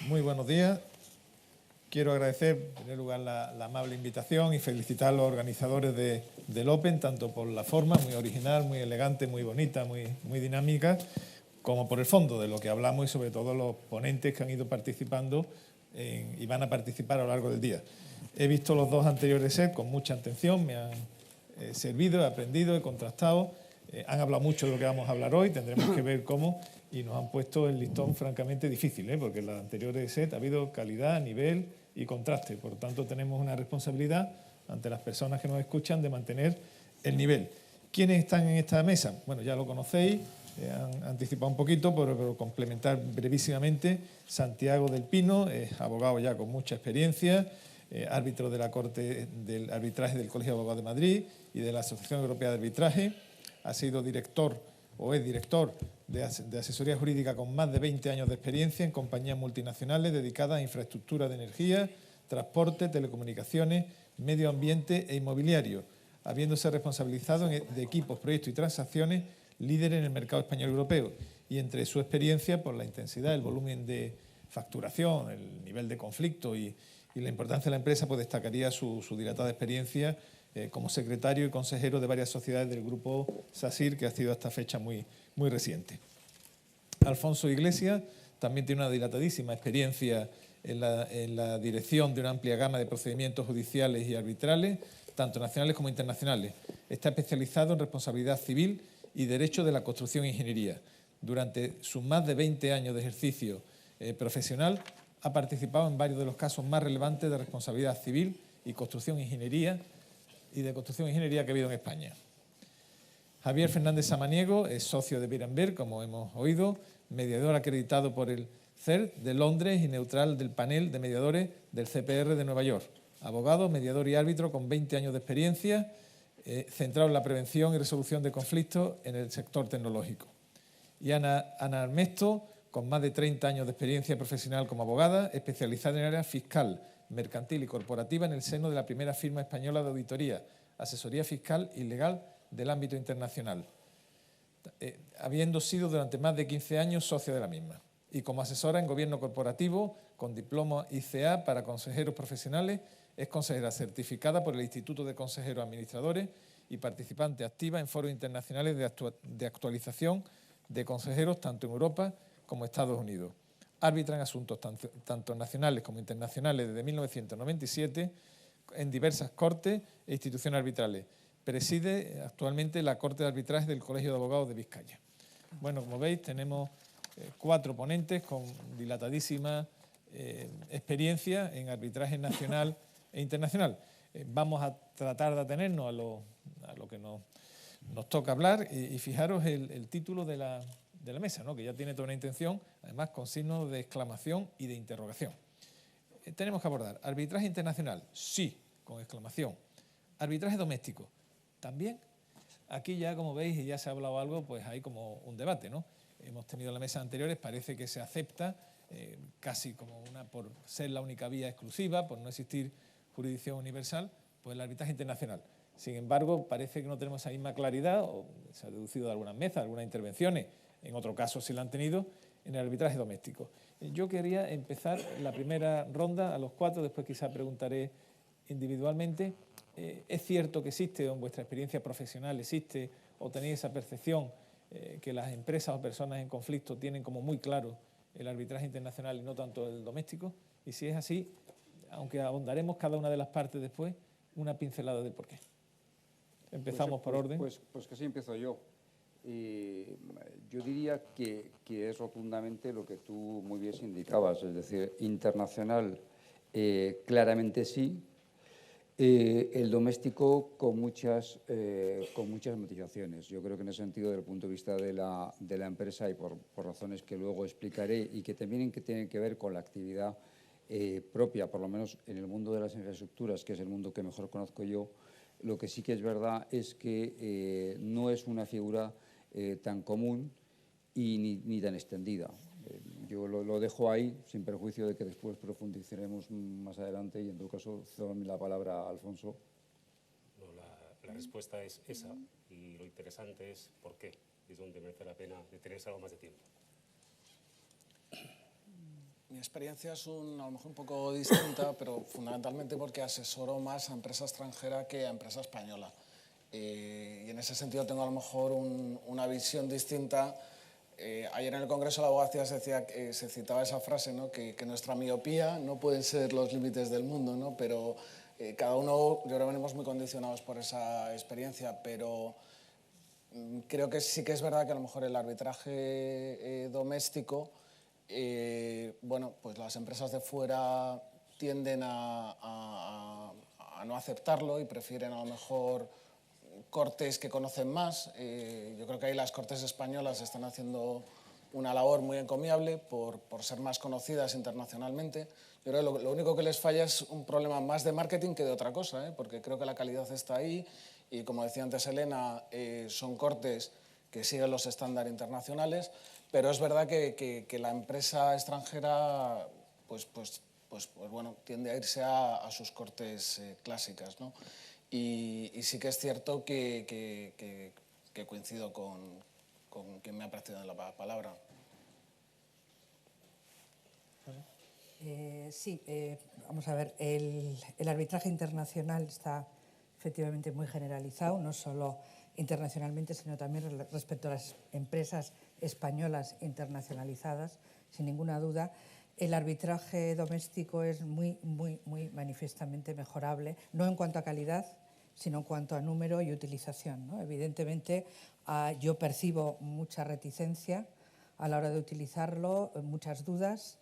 Muy buenos días. Quiero agradecer, en primer lugar, la amable invitación y felicitar a los organizadores del Open, tanto por la forma, muy original, muy elegante, muy bonita, muy dinámica, como por el fondo de lo que hablamos y sobre todo los ponentes que han ido participando y van a participar a lo largo del día. He visto los dos anteriores sets con mucha atención, me han servido, he aprendido, he contrastado. Han hablado mucho de lo que vamos a hablar hoy, tendremos que ver cómo, y nos han puesto el listón francamente difícil, porque en las anteriores set ha habido calidad, nivel y contraste. Por lo tanto, tenemos una responsabilidad ante las personas que nos escuchan de mantener el nivel. ¿Quiénes están en esta mesa? Bueno, ya lo conocéis, han anticipado un poquito, pero complementar brevísimamente. Santiago del Pino, es abogado ya con mucha experiencia, árbitro de la Corte del Arbitraje del Colegio de Abogados de Madrid y de la Asociación Europea de Arbitraje. Ha sido director o es director de asesoría jurídica con más de 20 años de experiencia en compañías multinacionales dedicadas a infraestructura de energía, transporte, telecomunicaciones, medio ambiente e inmobiliario, habiéndose responsabilizado de equipos, proyectos y transacciones líderes en el mercado español y europeo. Y entre su experiencia, por la intensidad, el volumen de facturación, el nivel de conflicto y la importancia de la empresa, pues destacaría su dilatada experiencia como secretario y consejero de varias sociedades del grupo SACIR, que ha sido hasta fecha muy reciente. Alfonso Iglesias también tiene una dilatadísima experiencia en la dirección de una amplia gama de procedimientos judiciales y arbitrales, tanto nacionales como internacionales. Está especializado en responsabilidad civil y derecho de la construcción e ingeniería. Durante sus más de 20 años de ejercicio profesional, ha participado en varios de los casos más relevantes de responsabilidad civil y construcción e ingeniería que ha habido en España. Javier Fernández Samaniego es socio de Berenberg, como hemos oído, mediador acreditado por el CERT de Londres y neutral del panel de mediadores del CPR de Nueva York. Abogado, mediador y árbitro con 20 años de experiencia, centrado en la prevención y resolución de conflictos en el sector tecnológico. Y Ana Armesto, con más de 30 años de experiencia profesional como abogada, especializada en el área fiscal, mercantil y corporativa en el seno de la primera firma española de auditoría, asesoría fiscal y legal del ámbito internacional, habiendo sido durante más de 15 años socia de la misma. Y como asesora en gobierno corporativo, con diploma ICA para consejeros profesionales, es consejera certificada por el Instituto de Consejeros Administradores y participante activa en foros internacionales de actualización de consejeros tanto en Europa como Estados Unidos. Árbitra en asuntos tanto nacionales como internacionales desde 1997 en diversas cortes e instituciones arbitrales. Preside actualmente la Corte de Arbitraje del Colegio de Abogados de Vizcaya. Bueno, como veis, tenemos 4 ponentes con dilatadísima experiencia en arbitraje nacional e internacional. Vamos a tratar de atenernos a lo que nos toca hablar y fijaros el título de la mesa, ¿no? Que ya tiene toda una intención, además con signos de exclamación y de interrogación. Tenemos que abordar arbitraje internacional, sí, con exclamación. Arbitraje doméstico, también. Aquí ya, como veis, y ya se ha hablado algo, pues hay como un debate, ¿no? Hemos tenido en las mesas anteriores, parece que se acepta casi como por ser la única vía exclusiva, por no existir jurisdicción universal, pues el arbitraje internacional. Sin embargo, parece que no tenemos esa misma claridad, o se ha deducido de algunas mesas, algunas intervenciones, en otro caso sí la han tenido, en el arbitraje doméstico. Yo quería empezar la primera ronda a los 4, después quizá preguntaré individualmente. ¿Es cierto que existe, o en vuestra experiencia profesional existe, o tenéis esa percepción que las empresas o personas en conflicto tienen como muy claro el arbitraje internacional y no tanto el doméstico? Y si es así, aunque ahondaremos cada una de las partes después, una pincelada del porqué. Empezamos por orden. Pues casi empiezo yo. Yo diría que es rotundamente lo que tú muy bien indicabas, es decir, internacional claramente sí, el doméstico con muchas matizaciones. Yo creo que en ese sentido, desde el punto de vista de la empresa y por razones que luego explicaré y que también tienen que ver con la actividad propia, por lo menos en el mundo de las infraestructuras, que es el mundo que mejor conozco yo, lo que sí que es verdad es que no es una figura tan común y ni tan extendida. Yo lo dejo ahí, sin perjuicio de que después profundizaremos más adelante y en todo caso cedo la palabra a Alfonso. No, la respuesta es esa y lo interesante es por qué, es donde merece la pena detenerse algo más de tiempo. Mi experiencia es a lo mejor un poco distinta, pero fundamentalmente porque asesoro más a empresa extranjera que a empresa española. Y en ese sentido tengo a lo mejor una visión distinta. Ayer en el Congreso de la Abogacía se citaba esa frase, ¿no? que nuestra miopía no pueden ser los límites del mundo, ¿no? Pero cada uno, yo creo que venimos muy condicionados por esa experiencia, pero creo que sí que es verdad que a lo mejor el arbitraje doméstico, bueno, pues las empresas de fuera tienden a no aceptarlo y prefieren a lo mejor cortes que conocen más. Yo creo que ahí las cortes españolas están haciendo una labor muy encomiable por ser más conocidas internacionalmente. Yo creo que lo único que les falla es un problema más de marketing que de otra cosa, porque creo que la calidad está ahí y, como decía antes Elena, son cortes que siguen los estándares internacionales, pero es verdad que la empresa extranjera pues bueno, tiende a irse a sus cortes clásicas, ¿no? Y sí que es cierto que coincido con quien me ha precedido en la palabra. Sí, vamos a ver, el arbitraje internacional está efectivamente muy generalizado, no solo internacionalmente, sino también respecto a las empresas españolas internacionalizadas, sin ninguna duda. El arbitraje doméstico es muy manifiestamente mejorable, no en cuanto a calidad, sino en cuanto a número y utilización, ¿no? Evidentemente, yo percibo mucha reticencia a la hora de utilizarlo, muchas dudas,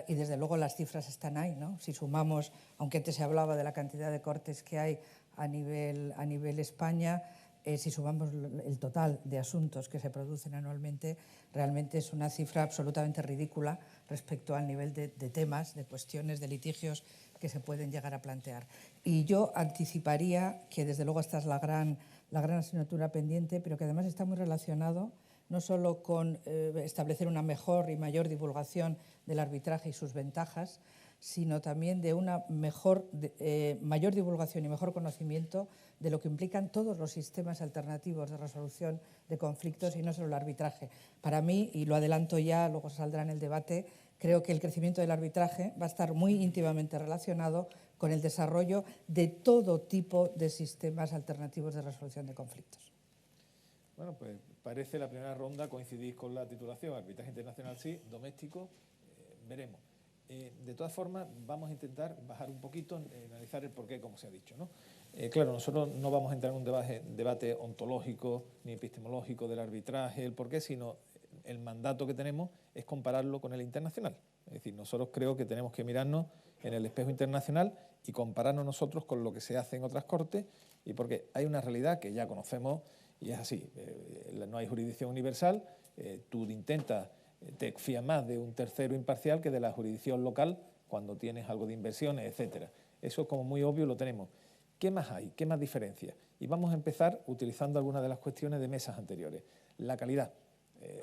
y desde luego las cifras están ahí, ¿no? Si sumamos, aunque antes se hablaba de la cantidad de cortes que hay a nivel España, si sumamos el total de asuntos que se producen anualmente, realmente es una cifra absolutamente ridícula respecto al nivel de temas, de cuestiones, de litigios que se pueden llegar a plantear. Y yo anticiparía que desde luego esta es la gran asignatura pendiente, pero que además está muy relacionado no solo con establecer una mejor y mayor divulgación del arbitraje y sus ventajas, sino también de una mayor divulgación y mejor conocimiento de lo que implican todos los sistemas alternativos de resolución de conflictos y no solo el arbitraje. Para mí, y lo adelanto ya, luego saldrá en el debate, creo que el crecimiento del arbitraje va a estar muy íntimamente relacionado con el desarrollo de todo tipo de sistemas alternativos de resolución de conflictos. Bueno, pues parece la primera ronda coincidís con la titulación, arbitraje internacional sí, doméstico, veremos. De todas formas, vamos a intentar bajar un poquito, analizar el porqué, como se ha dicho, ¿no? Claro, nosotros no vamos a entrar en un debate ontológico ni epistemológico del arbitraje, el porqué, sino el mandato que tenemos es compararlo con el internacional. Es decir, nosotros creo que tenemos que mirarnos en el espejo internacional y compararnos nosotros con lo que se hace en otras cortes, y porque hay una realidad que ya conocemos y es así, no hay jurisdicción universal, tú intentas, te fías más de un tercero imparcial que de la jurisdicción local cuando tienes algo de inversiones, etcétera. Eso como muy obvio lo tenemos. ¿Qué más hay? ¿Qué más diferencias? Y vamos a empezar utilizando algunas de las cuestiones de mesas anteriores. La calidad.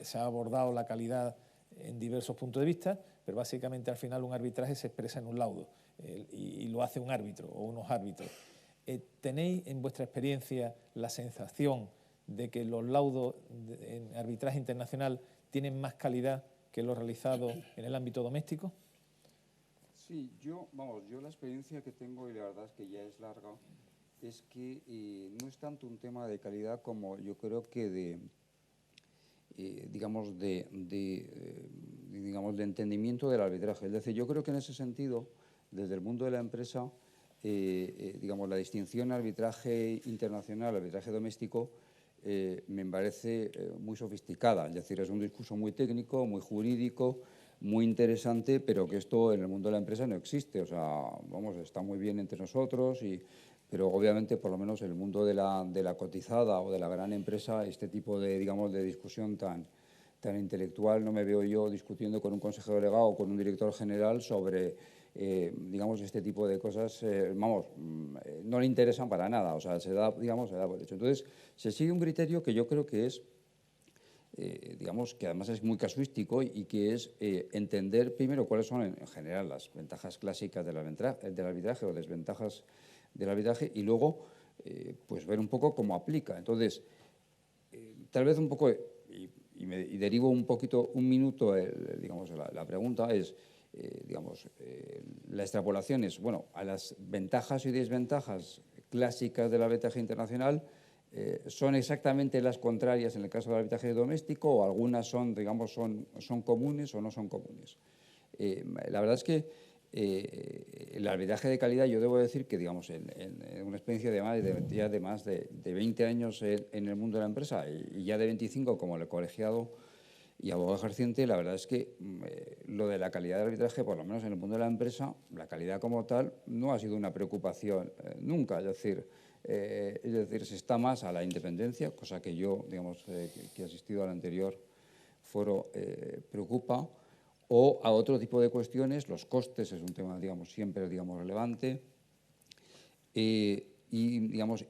Se ha abordado la calidad en diversos puntos de vista, pero básicamente al final un arbitraje se expresa en un laudo y lo hace un árbitro o unos árbitros. ¿Tenéis en vuestra experiencia la sensación de que los laudos en arbitraje internacional tienen más calidad que los realizados en el ámbito doméstico? Sí, yo la experiencia que tengo, y la verdad es que ya es larga, es que no es tanto un tema de calidad como yo creo que de entendimiento del arbitraje. Es decir, yo creo que en ese sentido, desde el mundo de la empresa, la distinción arbitraje internacional, arbitraje doméstico, me parece muy sofisticada. Es decir, es un discurso muy técnico, muy jurídico, muy interesante, pero que esto en el mundo de la empresa no existe. O sea, está muy bien entre nosotros, pero obviamente, por lo menos en el mundo de la cotizada o de la gran empresa, este tipo de discusión tan intelectual no me veo yo discutiendo con un consejero delegado o con un director general sobre este tipo de cosas, no le interesan para nada, o sea, se da por hecho. Entonces, se sigue un criterio que yo creo que es, que además es muy casuístico y que es entender primero cuáles son en general las ventajas clásicas del arbitraje o desventajas del arbitraje y luego pues ver un poco cómo aplica. Entonces, tal vez un poco, y derivo un poquito, un minuto, la pregunta es, la extrapolación es, bueno, a las ventajas y desventajas clásicas del arbitraje internacional son exactamente las contrarias en el caso del arbitraje doméstico, o algunas son, digamos, son comunes o no son comunes. La verdad es que el arbitraje de calidad, yo debo decir que, digamos, en una experiencia de más de 20 años en el mundo de la empresa y ya de 25 como el colegiado y abogado ejerciente, la verdad es que lo de la calidad del arbitraje, por lo menos en el mundo de la empresa, la calidad como tal no ha sido una preocupación nunca. Es decir, se está más a la independencia, cosa que yo, digamos, que he asistido al anterior foro, preocupa, o a otro tipo de cuestiones. Los costes es un tema, digamos, siempre, digamos, relevante. Y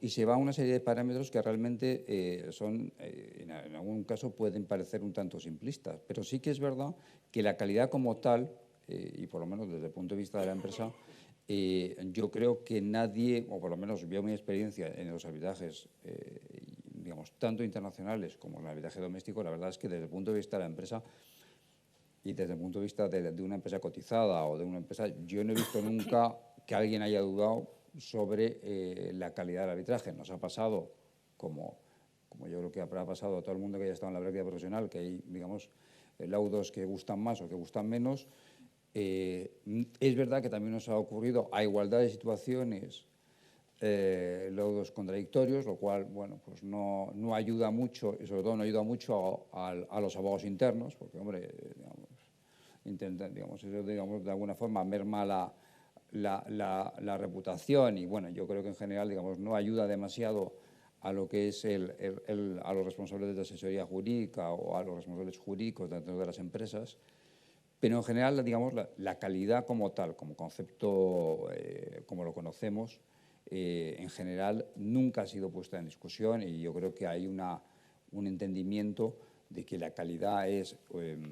se va a una serie de parámetros que realmente en algún caso pueden parecer un tanto simplistas, pero sí que es verdad que la calidad como tal, y por lo menos desde el punto de vista de la empresa, yo creo que nadie, o por lo menos veo mi experiencia en los arbitrajes, digamos, tanto internacionales como en el arbitraje doméstico, la verdad es que desde el punto de vista de la empresa y desde el punto de vista de una empresa cotizada o de una empresa, yo no he visto nunca que alguien haya dudado sobre la calidad del arbitraje. Nos ha pasado, como yo creo que habrá pasado a todo el mundo que haya estado en la práctica profesional, que hay, digamos, laudos que gustan más o que gustan menos. Es verdad que también nos ha ocurrido, a igualdad de situaciones, laudos contradictorios, lo cual, bueno, pues no ayuda mucho, y sobre todo no ayuda mucho a los abogados internos, porque, hombre, intentan, digamos, eso, digamos, de alguna forma merma la reputación, y bueno, yo creo que en general, digamos, no ayuda demasiado a lo que es a los responsables de asesoría jurídica o a los responsables jurídicos dentro de las empresas, pero en general, digamos, la calidad como tal, como concepto, como lo conocemos, en general nunca ha sido puesta en discusión, y yo creo que hay un entendimiento de que la calidad es,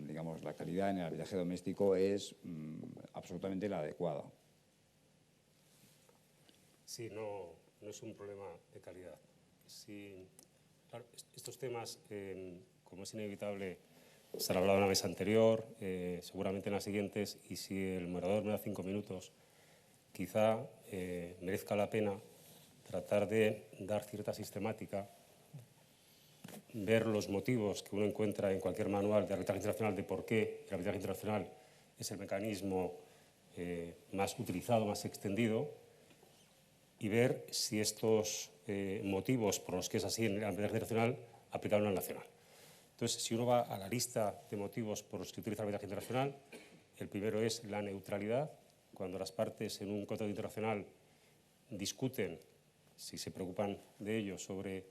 digamos, la calidad en el arbitraje doméstico es absolutamente la adecuada. Sí, no es un problema de calidad. Sí, claro, estos temas, como es inevitable, se han hablado en la mesa anterior, seguramente en las siguientes, y si el moderador me da 5 minutos, quizá merezca la pena tratar de dar cierta sistemática, ver los motivos que uno encuentra en cualquier manual de arbitraje internacional de por qué el arbitraje internacional es el mecanismo más utilizado, más extendido, y ver si estos motivos por los que es así en el arbitraje internacional aplicaron al nacional. Entonces, si uno va a la lista de motivos por los que utiliza el arbitraje internacional, el primero es la neutralidad. Cuando las partes en un contrato internacional discuten, si se preocupan de ello, sobre el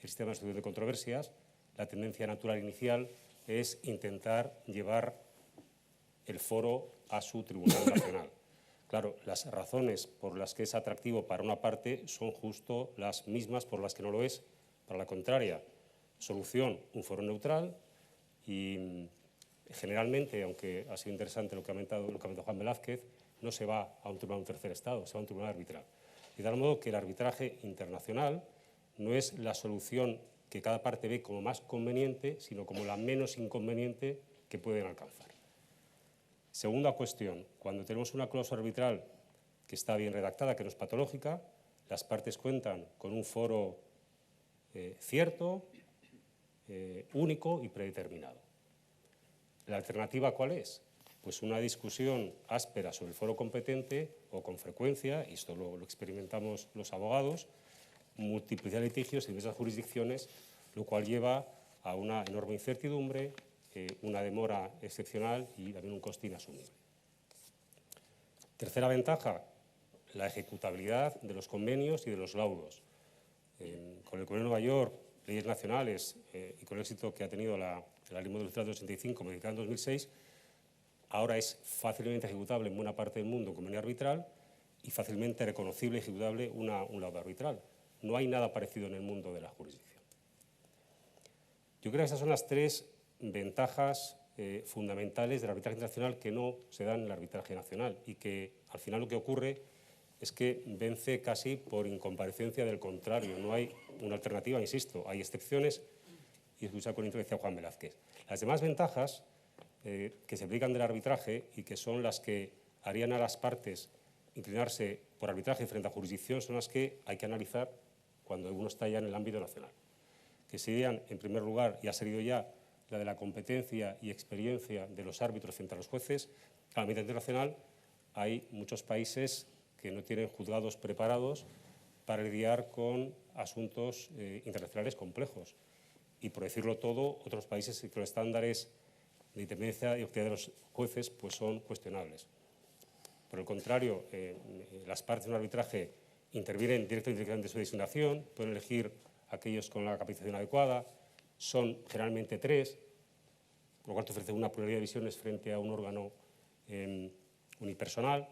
sistema de resolución de controversias, la tendencia natural inicial es intentar llevar el foro a su tribunal nacional. Claro, las razones por las que es atractivo para una parte son justo las mismas por las que no lo es para la contraria. Solución, un foro neutral, y generalmente, aunque ha sido interesante lo que ha comentado Juan Velázquez, no se va a un tribunal de un tercer estado, se va a un tribunal arbitral. De tal modo que el arbitraje internacional no es la solución que cada parte ve como más conveniente, sino como la menos inconveniente que pueden alcanzar. Segunda cuestión, cuando tenemos una cláusula arbitral que está bien redactada, que no es patológica, las partes cuentan con un foro cierto, único y predeterminado. ¿La alternativa cuál es? Pues una discusión áspera sobre el foro competente o, con frecuencia, y esto lo experimentamos los abogados, multiplicidad de litigios en diversas jurisdicciones, lo cual lleva a una enorme incertidumbre, una demora excepcional y también un coste inasumible. Tercera ventaja, la ejecutabilidad de los convenios y de los laudos. Con el Convenio de Nueva York, leyes nacionales y con el éxito que ha tenido la Ley Modelo de 85, modificada en 2006, ahora es fácilmente ejecutable en buena parte del mundo un convenio arbitral y fácilmente reconocible y ejecutable un laudo arbitral. No hay nada parecido en el mundo de la jurisdicción. Yo creo que esas son las tres ventajas fundamentales del arbitraje internacional que no se dan en el arbitraje nacional y que al final lo que ocurre es que vence casi por incomparecencia del contrario. No hay una alternativa, insisto, hay excepciones, y escuchar con interés a Juan Velázquez. Las demás ventajas que se dedican del arbitraje y que son las que harían a las partes inclinarse por arbitraje frente a jurisdicción, son las que hay que analizar cuando uno está ya en el ámbito nacional. Que serían, en primer lugar, y ha salido ya, la de la competencia y experiencia de los árbitros frente a los jueces. En el ámbito internacional hay muchos países que no tienen juzgados preparados para lidiar con asuntos internacionales complejos. Y, por decirlo todo, otros países que los estándares de independencia y objetividad de los jueces pues son cuestionables. Por el contrario, las partes de un arbitraje intervienen directo e indirectamente en su designación, pueden elegir aquellos con la capacitación adecuada, son generalmente 3, por lo cual te ofrece una pluralidad de visiones frente a un órgano unipersonal.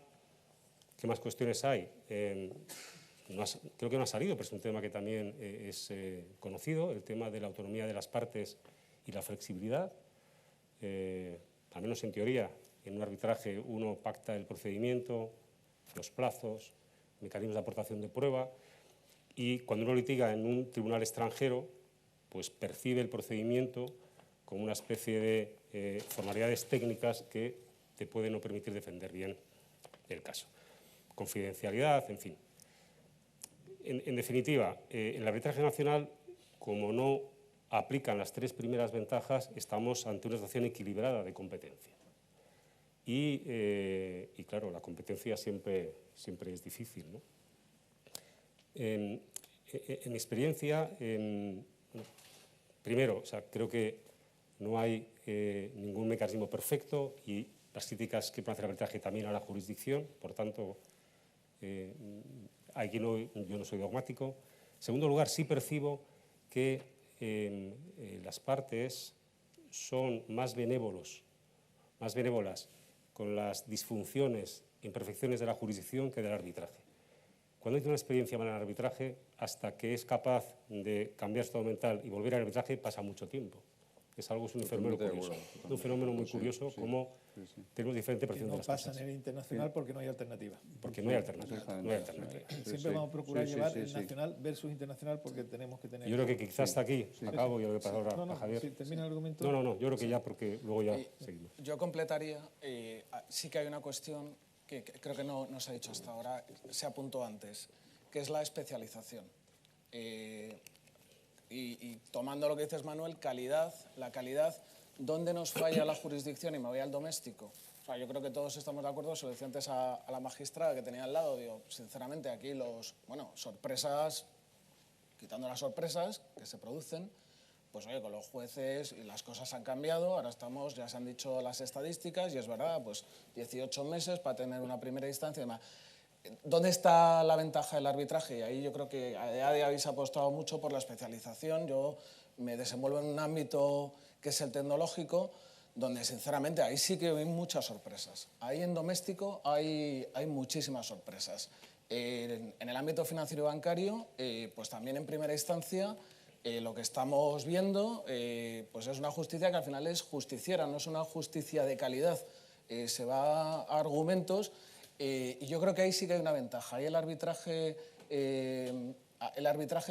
¿Qué más cuestiones hay? Creo que no ha salido, pero es un tema que también es conocido, el tema de la autonomía de las partes y la flexibilidad. Al menos en teoría, en un arbitraje uno pacta el procedimiento, los plazos, mecanismos de aportación de prueba, y cuando uno litiga en un tribunal extranjero, pues percibe el procedimiento como una especie de formalidades técnicas que te pueden no permitir defender bien el caso. Confidencialidad, en fin. En definitiva, en el arbitraje nacional, como no aplican las 3 primeras ventajas, estamos ante una situación equilibrada de competencia. Y claro, la competencia siempre es difícil, ¿no? En mi experiencia, primero, o sea, creo que no hay ningún mecanismo perfecto y las críticas que pueden hacer al arbitraje también a la jurisdicción, por tanto, aquí yo no soy dogmático. En segundo lugar, sí percibo que las partes son más benévolas con las disfunciones e imperfecciones de la jurisdicción que del arbitraje. Cuando hay una experiencia mala en el arbitraje, hasta que es capaz de cambiar su estado mental y volver al arbitraje, pasa mucho tiempo. Es un fenómeno muy curioso, como tenemos diferente percepción de las cosas. No pasa en el internacional porque no hay alternativa. Porque no hay alternativa. Siempre vamos a procurar llevar el nacional versus internacional porque tenemos que tener... Yo creo que quizás hasta aquí, acabo, y lo que pasa ahora a Javier. Si termina el argumento... No, yo creo que ya, porque luego ya seguimos. Yo completaría, sí que hay una cuestión que creo que no se ha dicho hasta ahora, se apuntó antes, que es la especialización. Y tomando lo que dices, Manuel, la calidad, ¿dónde nos falla la jurisdicción? Y me voy al doméstico. O sea, yo creo que todos estamos de acuerdo, se lo decía antes a la magistrada que tenía al lado, digo, sinceramente, aquí sorpresas, quitando las sorpresas que se producen, pues oye, con los jueces y las cosas han cambiado, ahora ya se han dicho las estadísticas y es verdad, pues 18 meses para tener una primera instancia y demás. ¿Dónde está la ventaja del arbitraje? Y ahí yo creo que habéis apostado mucho por la especialización. Yo me desenvuelvo en un ámbito que es el tecnológico, donde sinceramente ahí sí que hay muchas sorpresas. Ahí en doméstico hay muchísimas sorpresas. En el ámbito financiero y bancario, pues también en primera instancia, lo que estamos viendo pues es una justicia que al final es justiciera, no es una justicia de calidad. Se va a argumentos. Y yo creo que ahí sí que hay una ventaja. Ahí el arbitraje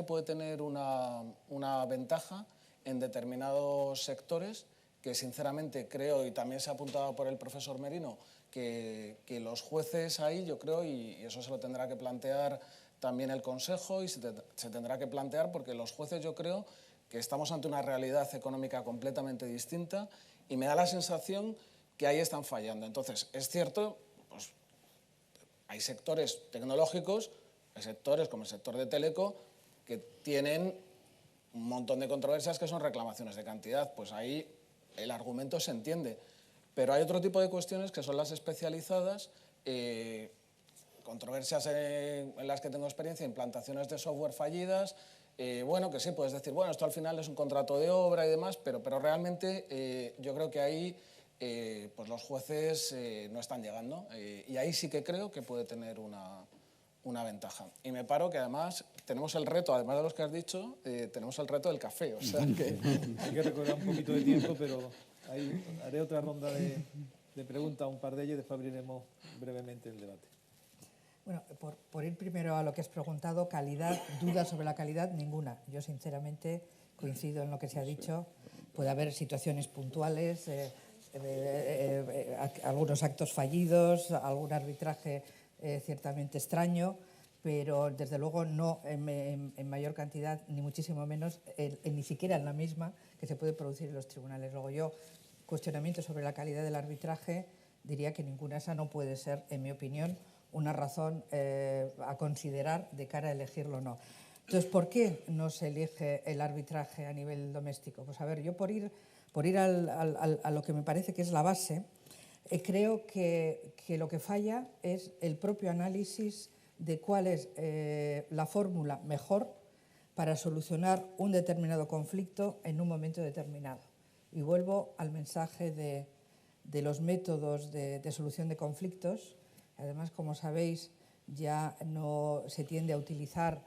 puede tener una ventaja en determinados sectores que sinceramente creo, y también se ha apuntado por el profesor Merino, que los jueces ahí, yo creo, y eso se lo tendrá que plantear también el Consejo y se tendrá que plantear porque los jueces yo creo que estamos ante una realidad económica completamente distinta y me da la sensación que ahí están fallando. Entonces, es cierto, pues, hay sectores tecnológicos, hay sectores como el sector de teleco, que tienen un montón de controversias que son reclamaciones de cantidad. Pues ahí el argumento se entiende. Pero hay otro tipo de cuestiones que son las especializadas, controversias en las que tengo experiencia, implantaciones de software fallidas, bueno, que sí, puedes decir, bueno, esto al final es un contrato de obra y demás, pero realmente yo creo que ahí pues los jueces no están llegando y ahí sí que creo que puede tener una ventaja. Y me paro que además tenemos el reto, además de los que has dicho, tenemos el reto del café. O sea que... Hay que recordar un poquito de tiempo, pero haré otra ronda de preguntas, un par de ellas, y después abriremos brevemente el debate. Bueno, por ir primero a lo que has preguntado, calidad, dudas sobre la calidad, ninguna. Yo sinceramente coincido en lo que se ha dicho. Puede haber situaciones puntuales, algunos actos fallidos, algún arbitraje ciertamente extraño, pero desde luego no en mayor cantidad, ni muchísimo menos, ni siquiera en la misma que se puede producir en los tribunales. Luego yo, cuestionamientos sobre la calidad del arbitraje, diría que ninguna. Esa no puede ser, en mi opinión, una razón a considerar de cara a elegirlo o no. Entonces, ¿por qué no se elige el arbitraje a nivel doméstico? Pues a ver, yo por ir a lo que me parece que es la base, creo que lo que falla es el propio análisis de cuál es la fórmula mejor para solucionar un determinado conflicto en un momento determinado. Y vuelvo al mensaje de los métodos de solución de conflictos. Además, como sabéis, ya no se tiende a utilizar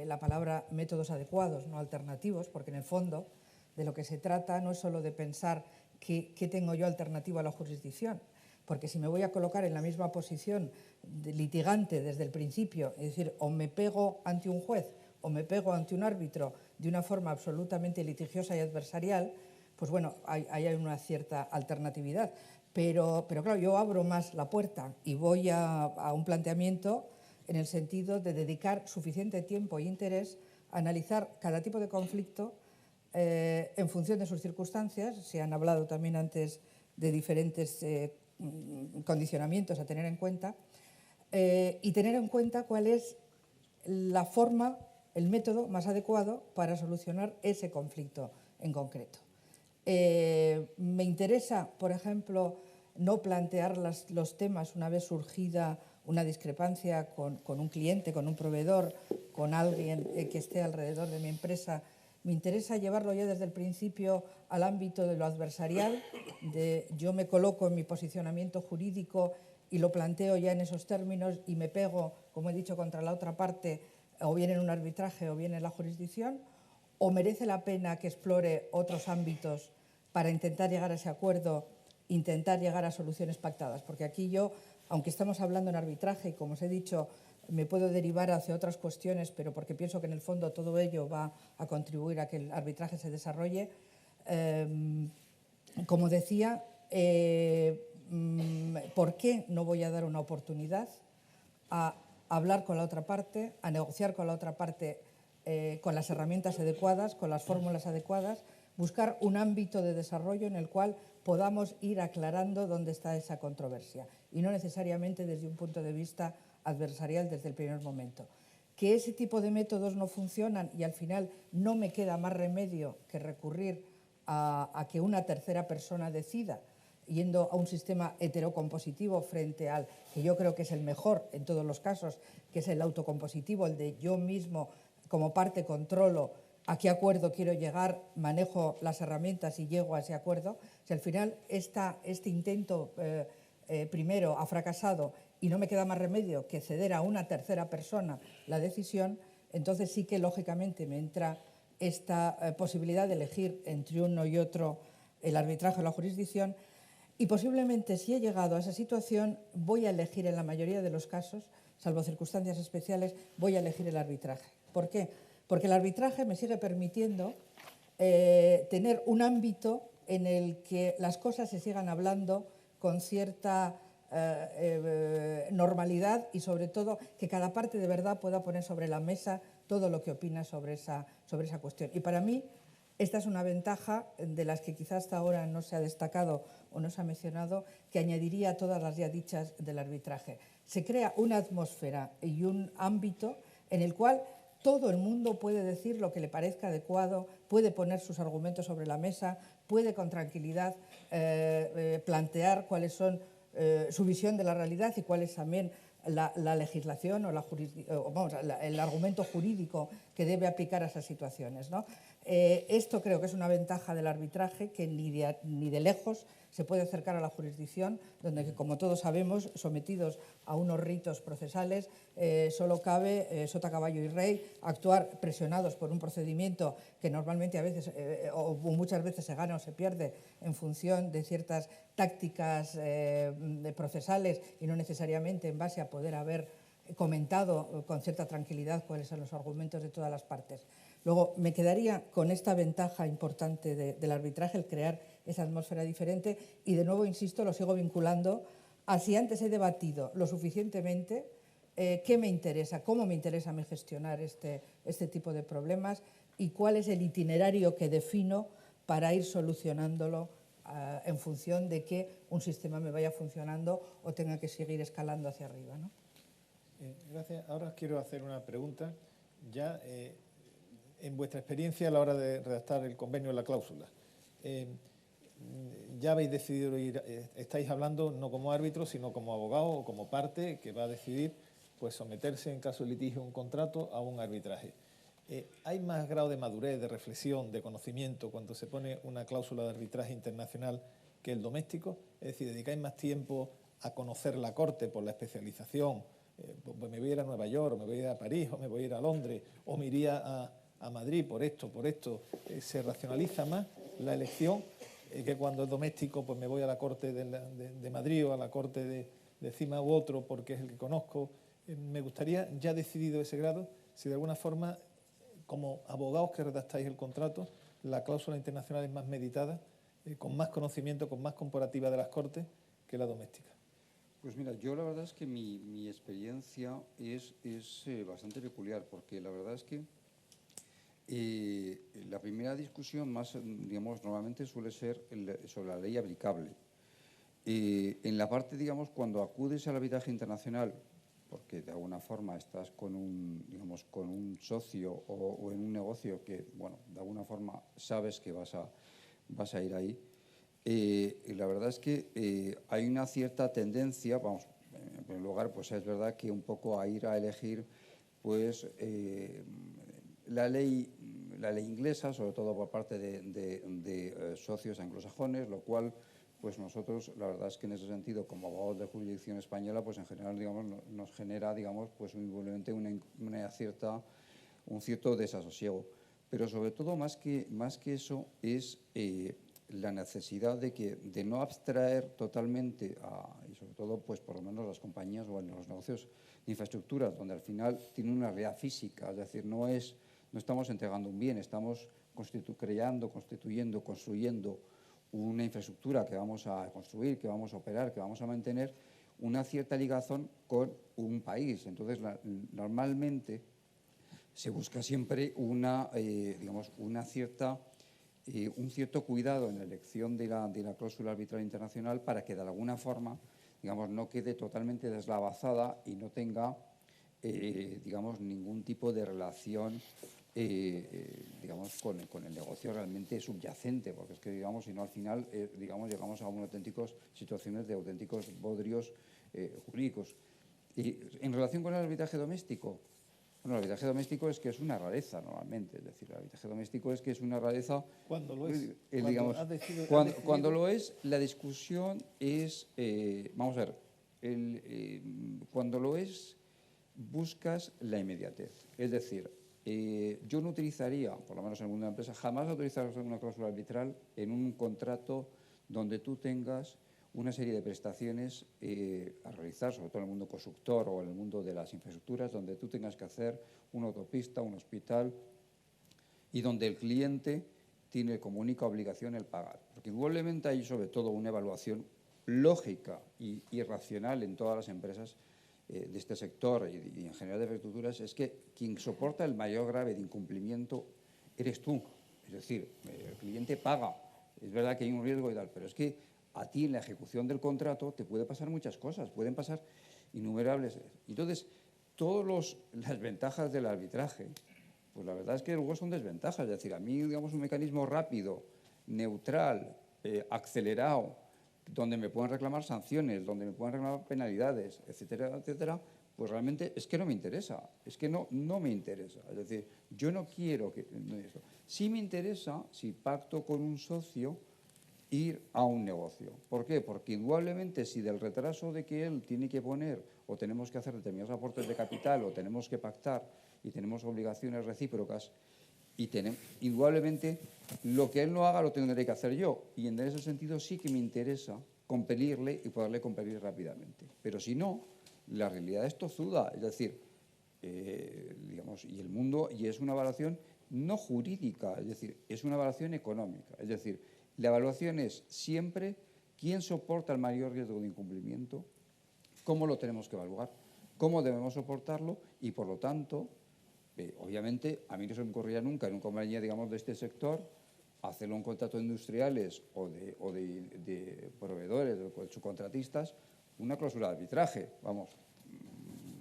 la palabra métodos adecuados, no alternativos, porque en el fondo de lo que se trata no es solo de pensar qué tengo yo alternativo a la jurisdicción, porque si me voy a colocar en la misma posición de litigante desde el principio, es decir, o me pego ante un juez o me pego ante un árbitro de una forma absolutamente litigiosa y adversarial, pues bueno, ahí hay una cierta alternatividad. Pero claro, yo abro más la puerta y voy a un planteamiento en el sentido de dedicar suficiente tiempo e interés a analizar cada tipo de conflicto en función de sus circunstancias. Se han hablado también antes de diferentes condicionamientos a tener en cuenta, y tener en cuenta cuál es la forma, el método más adecuado para solucionar ese conflicto en concreto. Me interesa, por ejemplo, no plantear los temas una vez surgida una discrepancia con un cliente, con un proveedor, con alguien que esté alrededor de mi empresa. Me interesa llevarlo ya desde el principio al ámbito de lo adversarial, de yo me coloco en mi posicionamiento jurídico y lo planteo ya en esos términos y me pego, como he dicho, contra la otra parte, o bien en un arbitraje o bien en la jurisdicción, o merece la pena que explore otros ámbitos para intentar llegar a ese acuerdo, intentar llegar a soluciones pactadas. Porque aquí yo, aunque estamos hablando en arbitraje y, como os he dicho, me puedo derivar hacia otras cuestiones, pero porque pienso que en el fondo todo ello va a contribuir a que el arbitraje se desarrolle. Como decía, ¿por qué no voy a dar una oportunidad a hablar con la otra parte, a negociar con la otra parte con las herramientas adecuadas, con las fórmulas adecuadas, buscar un ámbito de desarrollo en el cual podamos ir aclarando dónde está esa controversia y no necesariamente desde un punto de vista adversarial desde el primer momento? Que ese tipo de métodos no funcionan y al final no me queda más remedio que recurrir a que una tercera persona decida, yendo a un sistema heterocompositivo frente al que yo creo que es el mejor en todos los casos, que es el autocompositivo, el de yo mismo como parte controlo a qué acuerdo quiero llegar, manejo las herramientas y llego a ese acuerdo. Si al final este intento primero ha fracasado y no me queda más remedio que ceder a una tercera persona la decisión, entonces sí que lógicamente me entra esta posibilidad de elegir entre uno y otro el arbitraje o la jurisdicción, y posiblemente si he llegado a esa situación voy a elegir en la mayoría de los casos, salvo circunstancias especiales, voy a elegir el arbitraje. ¿Por qué? Porque el arbitraje me sigue permitiendo tener un ámbito en el que las cosas se sigan hablando con cierta normalidad y sobre todo que cada parte de verdad pueda poner sobre la mesa todo lo que opina sobre esa cuestión. Y para mí esta es una ventaja de las que quizás hasta ahora no se ha destacado o no se ha mencionado, que añadiría a todas las ya dichas del arbitraje. Se crea una atmósfera y un ámbito en el cual todo el mundo puede decir lo que le parezca adecuado, puede poner sus argumentos sobre la mesa, puede con tranquilidad plantear cuáles son su visión de la realidad y cuál es también la legislación o el argumento jurídico que debe aplicar a esas situaciones, ¿no? Esto creo que es una ventaja del arbitraje que ni de lejos se puede acercar a la jurisdicción, donde, como todos sabemos, sometidos a unos ritos procesales, solo cabe, sota, caballo y rey, actuar presionados por un procedimiento que normalmente a veces o muchas veces se gana o se pierde en función de ciertas tácticas procesales y no necesariamente en base a poder haber comentado con cierta tranquilidad cuáles son los argumentos de todas las partes. Luego, me quedaría con esta ventaja importante del arbitraje, el crear esa atmósfera diferente. Y de nuevo, insisto, lo sigo vinculando a si antes he debatido lo suficientemente qué me interesa, cómo me interesa a mí gestionar este tipo de problemas y cuál es el itinerario que defino para ir solucionándolo en función de que un sistema me vaya funcionando o tenga que seguir escalando hacia arriba, ¿no? Gracias. Ahora os quiero hacer una pregunta. Ya en vuestra experiencia a la hora de redactar el convenio, la cláusula, ya habéis decidido ir, estáis hablando no como árbitro, sino como abogado o como parte que va a decidir pues someterse en caso de litigio un contrato a un arbitraje. ¿Hay más grado de madurez, de reflexión, de conocimiento cuando se pone una cláusula de arbitraje internacional que el doméstico? Es decir, ¿dedicáis más tiempo a conocer la Corte por la especialización? Pues me voy a ir a Nueva York, o me voy a ir a París, o me voy a ir a Londres, o me iría a Madrid por esto. ¿Se racionaliza más la elección que cuando es doméstico pues me voy a la Corte de Madrid o a la Corte de Cima u otro porque es el que conozco? Me gustaría, ya decidido ese grado, si de alguna forma, como abogados que redactáis el contrato, la cláusula internacional es más meditada, con más conocimiento, con más comparativa de las Cortes que la doméstica. Pues mira, yo la verdad es que mi experiencia es bastante peculiar, porque la verdad es que la primera discusión más, digamos, normalmente suele ser sobre la ley aplicable. En la parte, digamos, cuando acudes al arbitraje internacional, porque de alguna forma estás con un socio o en un negocio que, bueno, de alguna forma sabes que vas a ir ahí. La verdad es que hay una cierta tendencia, vamos, en primer lugar, pues es verdad que un poco a ir a elegir, pues, la ley inglesa, sobre todo por parte de socios anglosajones, lo cual, pues nosotros, la verdad es que en ese sentido, como abogados de jurisdicción española, pues en general, digamos, nos genera, digamos, pues indudablemente un cierto desasosiego. Pero sobre todo, más que eso, es la necesidad de no abstraer totalmente, y sobre todo, pues por lo menos las compañías o en los negocios de infraestructuras, donde al final tiene una realidad física, es decir, no estamos entregando un bien, estamos construyendo una infraestructura que vamos a construir, que vamos a operar, que vamos a mantener, una cierta ligazón con un país. Entonces, normalmente se busca siempre un cierto cuidado en la elección de la cláusula arbitral internacional para que de alguna forma, digamos, no quede totalmente deslavazada y no tenga, digamos, ningún tipo de relación digamos, con el negocio realmente subyacente, porque es que, digamos, si no al final, digamos, llegamos a auténticas situaciones de auténticos bodrios jurídicos. Y en relación con el arbitraje doméstico, bueno, el arbitraje doméstico es que es una rareza normalmente, es decir, el arbitraje doméstico es que es una rareza. ¿Cuándo lo es? Cuando lo es, la discusión es, vamos a ver, cuando lo es, buscas la inmediatez, es decir, yo no utilizaría, por lo menos en el mundo de la empresa, jamás utilizaría una cláusula arbitral en un contrato donde tú tengas una serie de prestaciones a realizar, sobre todo en el mundo constructor o en el mundo de las infraestructuras, donde tú tengas que hacer una autopista, un hospital, y donde el cliente tiene como única obligación el pagar. Porque indudablemente hay sobre todo una evaluación lógica y racional en todas las empresas de este sector y en general de infraestructuras, es que quien soporta el mayor grave de incumplimiento eres tú. Es decir, el cliente paga, es verdad que hay un riesgo y tal, pero es que a ti en la ejecución del contrato te puede pasar muchas cosas, pueden pasar innumerables. Entonces, todas las ventajas del arbitraje, pues la verdad es que luego son desventajas. Es decir, a mí, digamos, un mecanismo rápido, neutral, acelerado, donde me puedan reclamar sanciones, donde me puedan reclamar penalidades, etcétera, etcétera, pues realmente es que no me interesa, es que no me interesa. Es decir, yo no quiero que... Sí me interesa, si pacto con un socio, ir a un negocio. ¿Por qué? Porque indudablemente si del retraso de que él tiene que poner o tenemos que hacer determinados aportes de capital o tenemos que pactar y tenemos obligaciones recíprocas, y indudablemente lo que él no haga lo tendré que hacer yo. Y en ese sentido sí que me interesa compelirle y poderle compelir rápidamente. Pero si no, la realidad es tozuda. Es decir, digamos, y es una evaluación no jurídica, es decir, es una evaluación económica. Es decir, La evaluación es siempre quién soporta el mayor riesgo de incumplimiento, cómo lo tenemos que evaluar, cómo debemos soportarlo y, por lo tanto, obviamente, a mí no se me ocurriría nunca en una compañía, digamos, de este sector, hacerlo en contratos industriales o de proveedores, de subcontratistas, una cláusula de arbitraje. Vamos,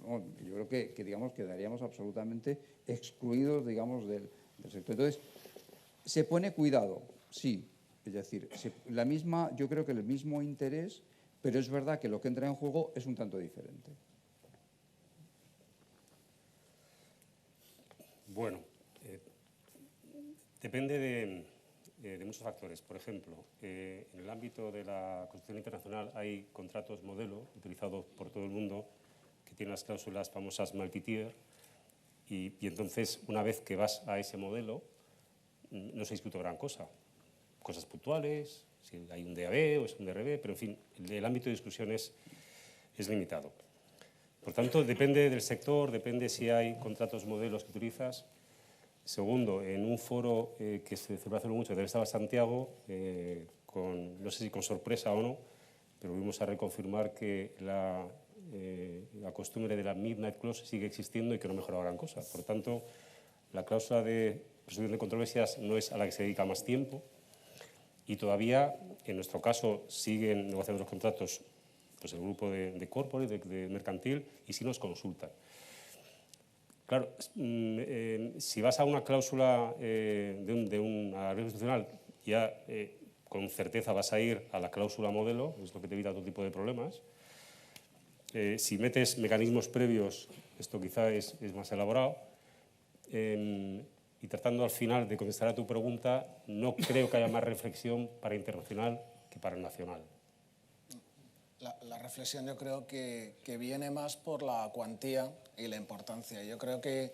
no, yo creo que digamos, quedaríamos absolutamente excluidos, digamos, del sector. Entonces, ¿se pone cuidado? Sí. Es decir, yo creo que el mismo interés, pero es verdad que lo que entra en juego es un tanto diferente. Bueno, depende de muchos factores. Por ejemplo, en el ámbito de la construcción internacional hay contratos modelo utilizados por todo el mundo que tienen las cláusulas famosas multi-tier y entonces, una vez que vas a ese modelo, no se discute gran cosa. Cosas puntuales, si hay un DAB o es un DRB, pero en fin, el ámbito de discusión es limitado. Por tanto, depende del sector, depende si hay contratos modelos que utilizas. Segundo, en un foro que se celebró hace mucho del Estado de Santiago, no sé si con sorpresa o no, pero volvimos a reconfirmar que la costumbre de la midnight clause sigue existiendo y que no ha mejorado gran cosa. Por tanto, la cláusula de resolución de controversias no es a la que se dedica más tiempo y todavía, en nuestro caso, siguen negociando los contratos pues el grupo de corporate, de mercantil, y sí nos consultan. Claro, si vas a una cláusula de una regla institucional, ya con certeza vas a ir a la cláusula modelo, es lo que te evita todo tipo de problemas. Si metes mecanismos previos, esto quizá es más elaborado. Y tratando al final de contestar a tu pregunta, no creo que haya más reflexión para internacional que para el nacional. La reflexión yo creo que viene más por la cuantía y la importancia. Yo creo que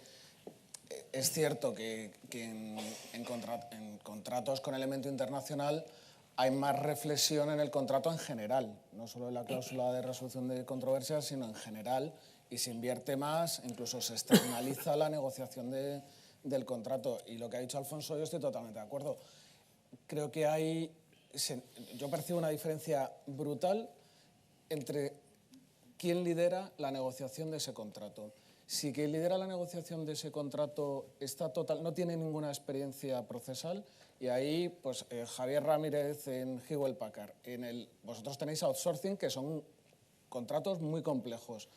es cierto que en contratos con elemento internacional hay más reflexión en el contrato en general, no solo en la cláusula de resolución de controversias, sino en general, y se invierte más, incluso se externaliza la negociación del contrato. Y lo que ha dicho Alfonso, yo estoy totalmente de acuerdo. Creo que yo percibo una diferencia brutal entre quién lidera la negociación de ese contrato. Si quien lidera la negociación de ese contrato no tiene ninguna experiencia procesal, y ahí pues Javier Ramírez en Hewlett Packard, vosotros tenéis outsourcing, que son contratos muy complejos.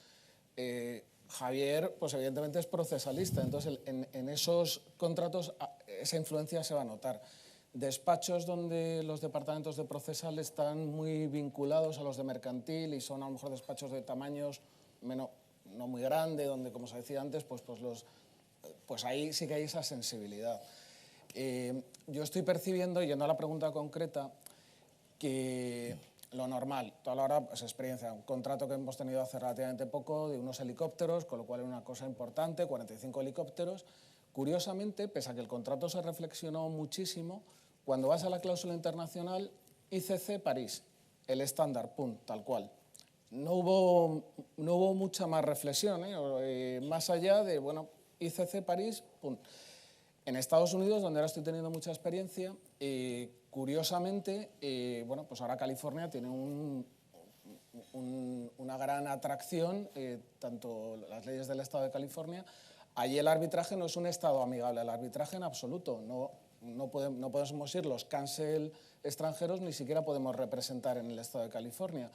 Javier, pues evidentemente es procesalista, entonces en esos contratos esa influencia se va a notar. Despachos donde los departamentos de procesal están muy vinculados a los de mercantil y son a lo mejor despachos de tamaños no muy grande, donde, como se decía antes, pues ahí sí que hay esa sensibilidad. Yo estoy percibiendo, yendo a la pregunta concreta, que lo normal, toda la hora es experiencia, un contrato que hemos tenido hace relativamente poco de unos helicópteros, con lo cual es una cosa importante, 45 helicópteros. Curiosamente, pese a que el contrato se reflexionó muchísimo, cuando vas a la cláusula internacional, ICC París, el estándar, pum, tal cual. No hubo mucha más reflexión, más allá de, bueno, ICC París, pum. En Estados Unidos, donde ahora estoy teniendo mucha experiencia, curiosamente, bueno, pues ahora California tiene una gran atracción, tanto las leyes del Estado de California. Allí el arbitraje no es un Estado amigable al arbitraje en absoluto. No podemos ir los cancel extranjeros, ni siquiera podemos representar en el Estado de California.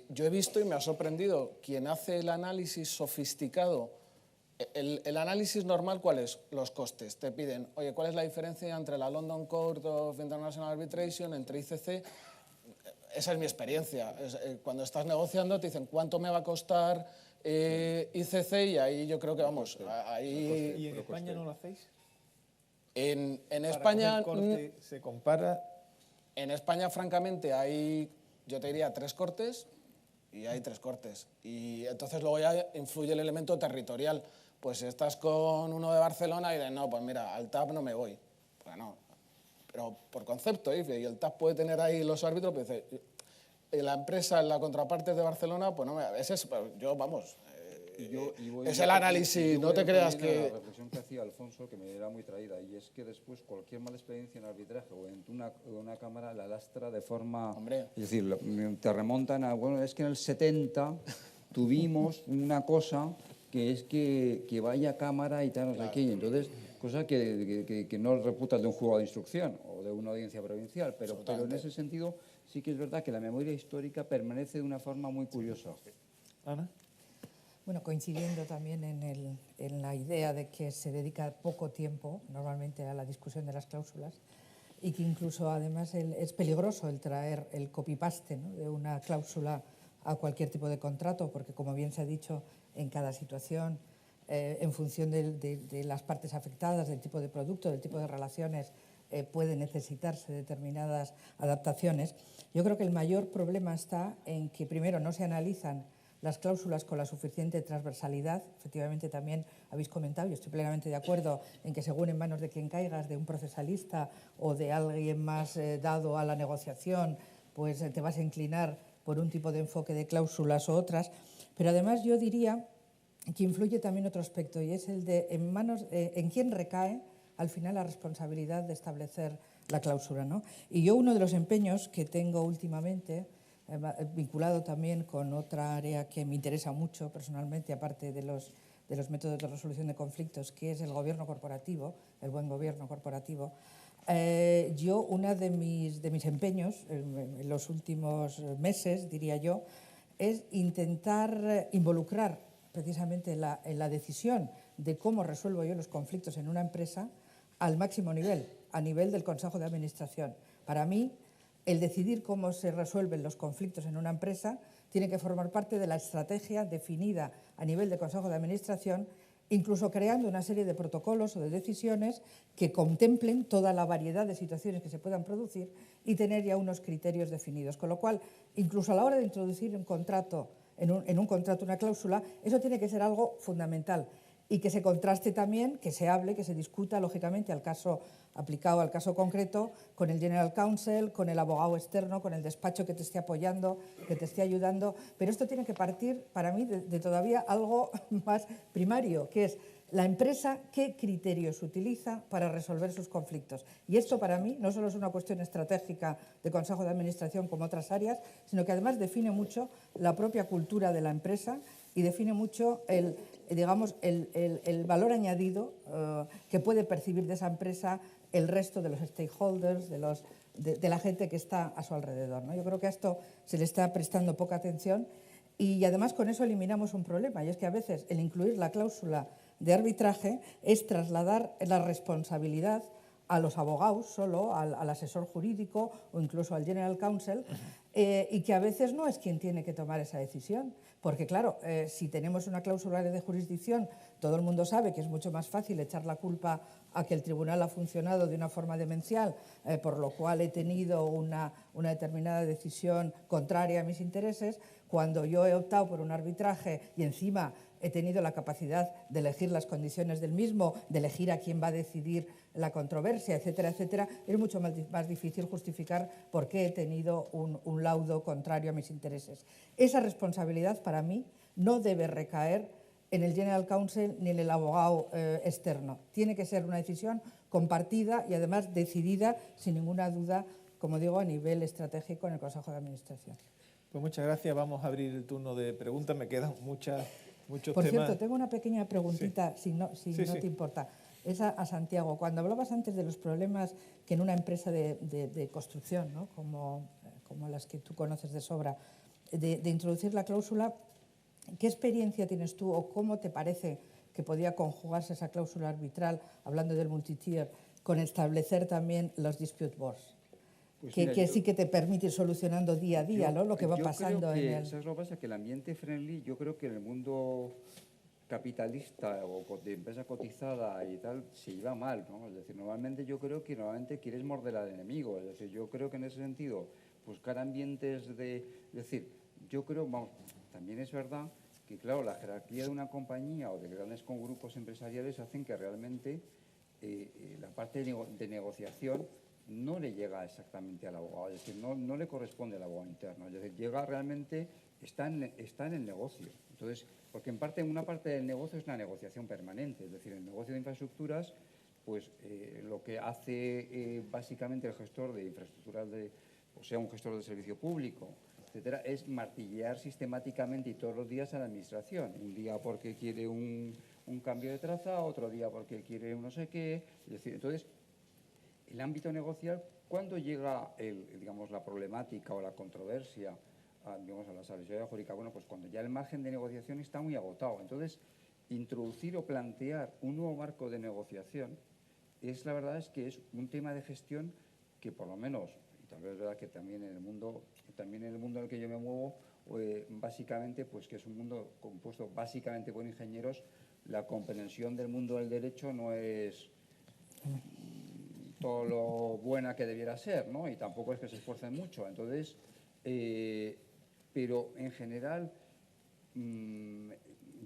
Yo he visto y me ha sorprendido quien hace el análisis sofisticado. El análisis normal, ¿cuál es? Los costes. Te piden, oye, ¿cuál es la diferencia entre la London Court of International Arbitration, entre ICC? Esa es mi experiencia. Cuando estás negociando te dicen, ¿cuánto me va a costar ICC? Y ahí yo creo que vamos. Ahí... ¿Y en España no lo hacéis? En Para España... coger corte, ¿se compara? En España, francamente, hay, yo te diría, 3 cortes y hay 3 cortes. Y entonces luego ya influye el elemento territorial. Pues si estás con uno de Barcelona y dices, no, pues mira, al TAP no me voy. Bueno, pero por concepto, y el TAP puede tener ahí los árbitros, pues dice, la empresa, la contraparte de Barcelona, pues no me... yo, vamos, es el análisis, no te creas que... La reflexión que hacía Alfonso, que me era muy traída, y es que después cualquier mala experiencia en arbitraje o en una cámara la lastra de forma... Hombre. Es decir, te remontan a, bueno, es que en el 70 tuvimos una cosa que es que vaya cámara y tal, no sé qué, y entonces, cosa que no reputas de un juzgado de instrucción o de una audiencia provincial, pero en ese sentido sí que es verdad que la memoria histórica permanece de una forma muy curiosa. Ana. Bueno, coincidiendo también en la idea de que se dedica poco tiempo normalmente a la discusión de las cláusulas y que incluso además es peligroso el traer el copy-paste, ¿no?, de una cláusula a cualquier tipo de contrato, porque como bien se ha dicho, en cada situación, en función de las partes afectadas, del tipo de producto, del tipo de relaciones, puede necesitarse determinadas adaptaciones. Yo creo que el mayor problema está en que primero no se analizan las cláusulas con la suficiente transversalidad. Efectivamente, también habéis comentado, y estoy plenamente de acuerdo, en que según en manos de quien caigas, de un procesalista o de alguien más dado a la negociación, pues te vas a inclinar por un tipo de enfoque de cláusulas u otras. Pero además yo diría que influye también otro aspecto, y es el de en quién recae al final la responsabilidad de establecer la cláusula, ¿no? Y yo uno de los empeños que tengo últimamente, vinculado también con otra área que me interesa mucho personalmente, aparte de los métodos de resolución de conflictos, que es el gobierno corporativo, el buen gobierno corporativo. Yo, uno de mis empeños en los últimos meses, diría yo, es intentar involucrar precisamente en la decisión de cómo resuelvo yo los conflictos en una empresa al máximo nivel, a nivel del Consejo de Administración. Para mí, el decidir cómo se resuelven los conflictos en una empresa tiene que formar parte de la estrategia definida a nivel de Consejo de Administración, incluso creando una serie de protocolos o de decisiones que contemplen toda la variedad de situaciones que se puedan producir y tener ya unos criterios definidos. Con lo cual, incluso a la hora de introducir un contrato, en un contrato una cláusula, eso tiene que ser algo fundamental y que se contraste también, que se hable, que se discuta, lógicamente, aplicado al caso concreto, con el General Counsel, con el abogado externo, con el despacho que te esté apoyando, que te esté ayudando. Pero esto tiene que partir, para mí, de todavía algo más primario, que es la empresa, qué criterios utiliza para resolver sus conflictos. Y esto, para mí, no solo es una cuestión estratégica de Consejo de Administración como otras áreas, sino que además define mucho la propia cultura de la empresa y define mucho el valor añadido que puede percibir de esa empresa el resto de los stakeholders, de la gente que está a su alrededor, ¿no? Yo creo que a esto se le está prestando poca atención y además con eso eliminamos un problema, y es que a veces el incluir la cláusula de arbitraje es trasladar la responsabilidad a los abogados, solo al asesor jurídico o incluso al General Counsel, y que a veces no es quien tiene que tomar esa decisión. Porque, claro, si tenemos una cláusula de jurisdicción, todo el mundo sabe que es mucho más fácil echar la culpa a que el tribunal ha funcionado de una forma demencial, por lo cual he tenido una determinada decisión contraria a mis intereses, cuando yo he optado por un arbitraje y encima he tenido la capacidad de elegir las condiciones del mismo, de elegir a quién va a decidir la controversia, etcétera, etcétera, es mucho más difícil justificar por qué he tenido un laudo contrario a mis intereses. Esa responsabilidad, para mí, no debe recaer en el General Counsel ni en el abogado externo. Tiene que ser una decisión compartida y además decidida, sin ninguna duda, como digo, a nivel estratégico en el Consejo de Administración. Pues muchas gracias. Vamos a abrir el turno de preguntas. Me quedan muchos Por temas. cierto, tengo una pequeña preguntita, si no te importa. Es a Santiago. Cuando hablabas antes de los problemas que en una empresa de construcción, ¿no?, como las que tú conoces de sobra, de introducir la cláusula, ¿qué experiencia tienes tú o cómo te parece que podía conjugarse esa cláusula arbitral, hablando del multitier, con establecer también los dispute boards? Pues que sí que te permite ir solucionando día a día, ¿no?, lo que va pasando en el... ¿Sabes lo que pasa? Que el ambiente friendly, yo creo que en el mundo capitalista o de empresa cotizada y tal, se lleva mal, ¿no? Es decir, normalmente yo creo que quieres morder al enemigo. Es decir, yo creo que en ese sentido, buscar ambientes Es decir, yo creo, también es verdad que, claro, la jerarquía de una compañía o de grandes grupos empresariales hacen que realmente la parte de negociación no le llega exactamente al abogado, es decir, no le corresponde al abogado interno, es decir, llega realmente está en el negocio. Entonces, porque en una parte del negocio es una negociación permanente, es decir, el negocio de infraestructuras, pues lo que hace básicamente el gestor de infraestructuras, o sea, un gestor de servicio público, etcétera, es martillear sistemáticamente y todos los días a la administración. Un día porque quiere un cambio de traza, otro día porque quiere un no sé qué. Es decir, entonces, el ámbito negocial, ¿cuándo llega digamos, la problemática o la controversia a la sabiduría jurídica? Bueno, pues cuando ya el margen de negociación está muy agotado. Entonces, introducir o plantear un nuevo marco de negociación la verdad es que es un tema de gestión que por lo menos, y tal vez es verdad que también en el mundo en el que yo me muevo, básicamente, pues que es un mundo compuesto básicamente por ingenieros, la comprensión del mundo del derecho no es todo lo buena que debiera ser, ¿no? Y tampoco es que se esfuercen mucho. Entonces, pero en general,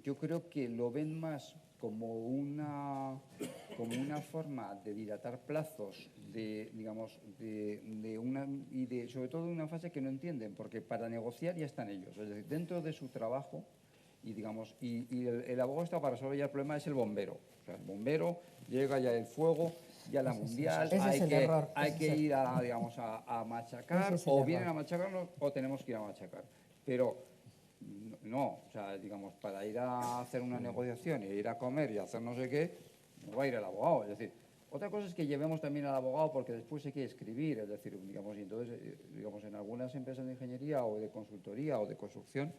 yo creo que lo ven más como una forma de dilatar plazos, sobre todo de una fase que no entienden, porque para negociar ya están ellos, es decir, dentro de su trabajo, y el abogado está para resolver ya el problema, es el bombero. O sea, el bombero llega ya el fuego, ya la mundial, hay que ir a machacar, o vienen a machacarnos o tenemos que ir a machacar. Pero no, o sea, para ir a hacer una negociación y ir a comer y hacer no sé qué, no va a ir el abogado. Es decir, otra cosa es que llevemos también al abogado porque después hay que escribir, es decir, y entonces, en algunas empresas de ingeniería o de consultoría o de construcción,